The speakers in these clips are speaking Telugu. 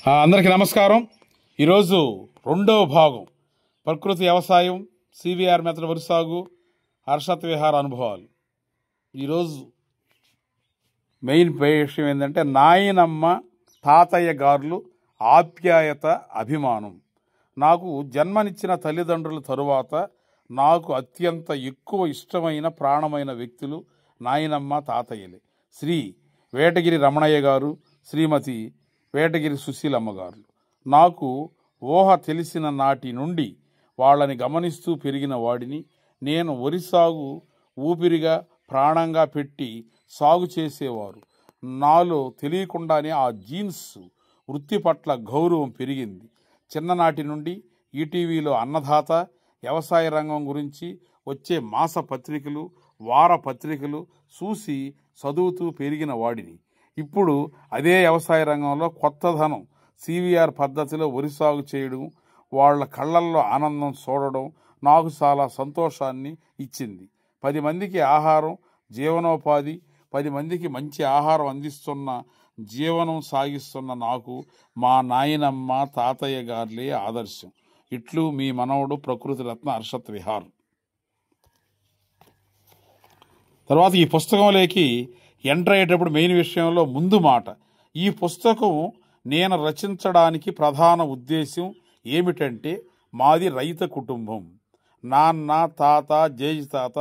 అందరికీ నమస్కారం. ఈరోజు రెండవ భాగం ప్రకృతి వ్యవసాయం, సివిఆర్ మెథడ్ వరి సాగు, హర్షత్ విహార అనుభవాలు. ఈరోజు మెయిన్ విషయం ఏంటంటే నాయనమ్మ తాతయ్య గారులు ఆప్యాయత, అభిమానం. నాకు జన్మనిచ్చిన తల్లిదండ్రుల తరువాత నాకు అత్యంత ఎక్కువ ఇష్టమైన ప్రాణమైన వ్యక్తులు నాయనమ్మ తాతయ్యలే. శ్రీ వేటగిరి రమణయ్య గారు, శ్రీమతి వేటగిరి సుశీలమ్మ గారు. నాకు ఊహ తెలిసిన నాటి నుండి వాళ్ళని గమనిస్తూ పెరిగిన వాడిని. నేను వరి సాగు ఊపిరిగా ప్రాణంగా పెట్టి సాగు చేసేవారు. నాలో తెలియకుండానే ఆ జీన్స్ వృత్తి పట్ల గౌరవం పెరిగింది. చిన్ననాటి నుండి ఈటీవీలో అన్నదాత, వ్యవసాయ రంగం గురించి వచ్చే మాస పత్రికలు, వార పత్రికలు చూసి చదువుతూ పెరిగిన వాడిని. ఇప్పుడు అదే వ్యవసాయ రంగంలో కొత్తదనం సివిఆర్ పద్ధతిలో వరి సాగు చేయడం, వాళ్ళ కళ్ళల్లో ఆనందం చూడడం నాకు చాలా సంతోషాన్ని ఇచ్చింది. 10 మందికి ఆహారం, జీవనోపాధి, 10 మందికి మంచి ఆహారం అందిస్తున్న, జీవనం సాగిస్తున్న నాకు మా నాయనమ్మ తాతయ్య గారులే ఆదర్శం. ఇట్లు మీ మనవడు ప్రకృతి రత్న హర్షత్ విహార్. తర్వాత ఈ పుస్తకంలోకి ఎంటర్ అయ్యేటప్పుడు మెయిన్ విషయంలో ముందు మాట, ఈ పుస్తకం నేను రచించడానికి ప్రధాన ఉద్దేశం ఏమిటంటే, మాది రైతు కుటుంబం. నాన్న, తాత, జేజి తాత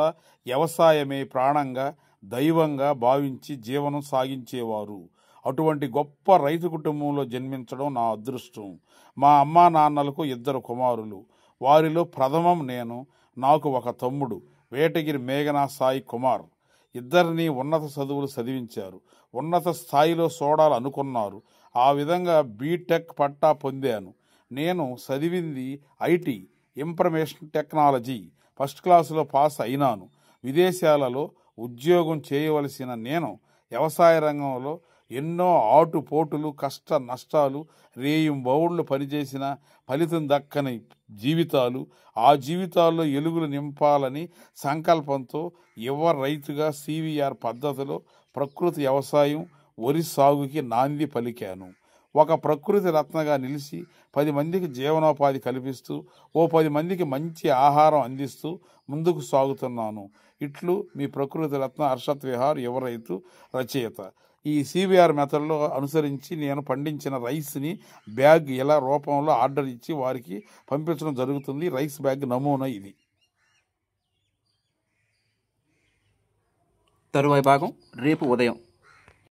వ్యవసాయమే ప్రాణంగా, దైవంగా భావించి జీవనం సాగించేవారు. అటువంటి గొప్ప రైతు కుటుంబంలో జన్మించడం నా అదృష్టం. మా అమ్మా నాన్నలకు 2 కుమారులు. వారిలో ప్రథమం నేను. నాకు ఒక తమ్ముడు, వేటగిరి మేఘనా సాయి కుమార్. ఇద్దరిని ఉన్నత చదువులు చదివించారు. ఉన్నత స్థాయిలో చూడాలనుకున్నారు. ఆ విధంగా బీటెక్ పట్టా పొందాను. నేను చదివింది ఐటీ, ఇన్ఫర్మేషన్ టెక్నాలజీ. ఫస్ట్ క్లాసులో పాస్ అయినాను. విదేశాలలో ఉద్యోగం చేయవలసిన నేను వ్యవసాయ రంగంలో ఎన్నో ఆటుపోటులు, కష్ట నష్టాలు, రేయింబౌళ్ళు పనిచేసిన ఫలితం దక్కని జీవితాలు, ఆ జీవితాల్లో ఎలుగులు నింపాలని సంకల్పంతో యువ రైతుగా సివిఆర్ పద్ధతిలో ప్రకృతి వ్యవసాయం, వరి సాగుకి నాంది పలికాను. ఒక ప్రకృతి రత్నగా నిలిచి 10 మందికి జీవనోపాధి కల్పిస్తూ, 10 మందికి మంచి ఆహారం అందిస్తూ ముందుకు సాగుతున్నాను. ఇట్లు మీ ప్రకృతి రత్న హర్షత్ విహార్, యువ రైతు, రచయిత. ఈ సివిఆర్ మెథడ్లో అనుసరించి నేను పండించిన రైస్ని బ్యాగ్ ఇలా రూపంలో ఆర్డర్ ఇచ్చి వారికి పంపించడం జరుగుతుంది. రైస్ బ్యాగ్ నమూనా ఇది. తరువాయి భాగం రేపు ఉదయం